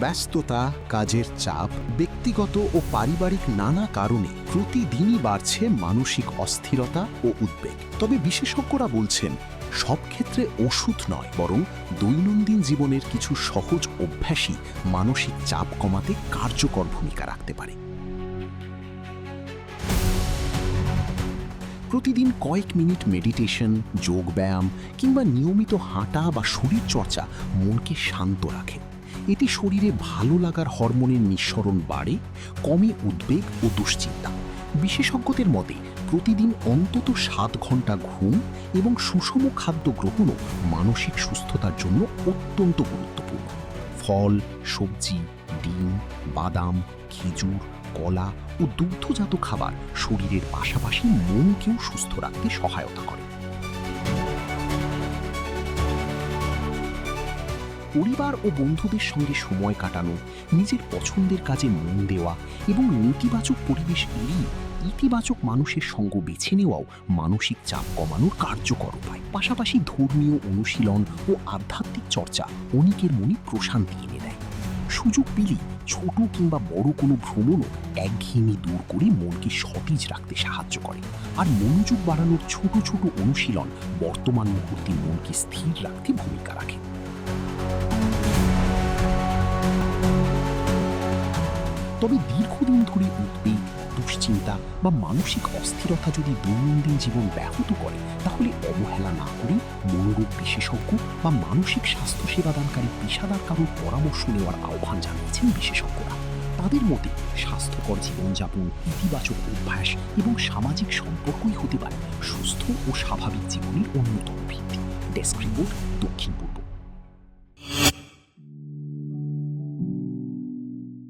ব্যস্ততা, কাজের চাপ, ব্যক্তিগত ও পারিবারিক নানা কারণে প্রতিদিনই বাড়ছে মানসিক অস্থিরতা ও উদ্বেগ। তবে বিশেষজ্ঞরা বলছেন, সব ক্ষেত্রে ওষুধ নয়, বরং দৈনন্দিন জীবনের কিছু সহজ অভ্যাসই মানসিক চাপ কমাতে কার্যকর ভূমিকা রাখতে পারে। প্রতিদিন কয়েক মিনিট মেডিটেশন, যোগব্যায়াম কিংবা নিয়মিত হাঁটা বা শরীরচর্চা মনকে শান্ত রাখে। এতে শরীরে ভালো লাগার হরমোনের নিঃসরণ বাড়ে, কমে উদ্বেগ ও দুশ্চিন্তা। বিশেষজ্ঞদের মতে প্রতিদিন অন্তত 7 ঘন্টা ঘুম এবং সুষম খাদ্য গ্রহণও মানসিক সুস্থতার জন্য অত্যন্ত গুরুত্বপূর্ণ। ফল, সবজি, ডিম, বাদাম, খেজুর, কলা ও দুগ্ধজাত খাবার শরীরের পাশাপাশি মনকেও সুস্থ রাখতে সহায়তা করে। পরিবার ও বন্ধুদের সঙ্গে সময় কাটানো, নিজের পছন্দের কাজে মন দেওয়া এবং নেতিবাচক পরিবেশ এড়িয়ে ইতিবাচক মানুষের সঙ্গ বেছে নেওয়াও মানসিক চাপ কমানোর কার্যকর উপায়। পাশাপাশি ধর্মীয় অনুশীলন ও আধ্যাত্মিক চর্চা অনেকের মনে প্রশান্তি এনে দেয়। সুযোগ পেলেই ছোট কিংবা বড় কোনো ভ্রমণও একঘেয়েমি দূর করে মনকে সতেজ রাখতে সাহায্য করে। আর মনোযোগ বাড়ানোর ছোট ছোট অনুশীলন বর্তমান মুহূর্তে মনকে স্থির রাখতে ভূমিকা রাখে। তবে দীর্ঘদিন ধরে উদ্বেগ, দুশ্চিন্তা বা মানসিক অস্থিরতা যদি দৈনন্দিন জীবন ব্যাহত করে, তাহলে অবহেলা না করে মনোরোগ বিশেষজ্ঞ বা মানসিক স্বাস্থ্য সেবাদানকারী পেশাদার কারোর পরামর্শ নেওয়ার আহ্বান জানিয়েছেন বিশেষজ্ঞরা। তাদের মতে স্বাস্থ্যকর জীবনযাপন, ইতিবাচক অভ্যাস এবং সামাজিক সম্পর্কই হতে পারে সুস্থ ও স্বাভাবিক জীবনের অন্যতম ভিত্তি। ডেস্ক রিপোর্ট, দক্ষিণ।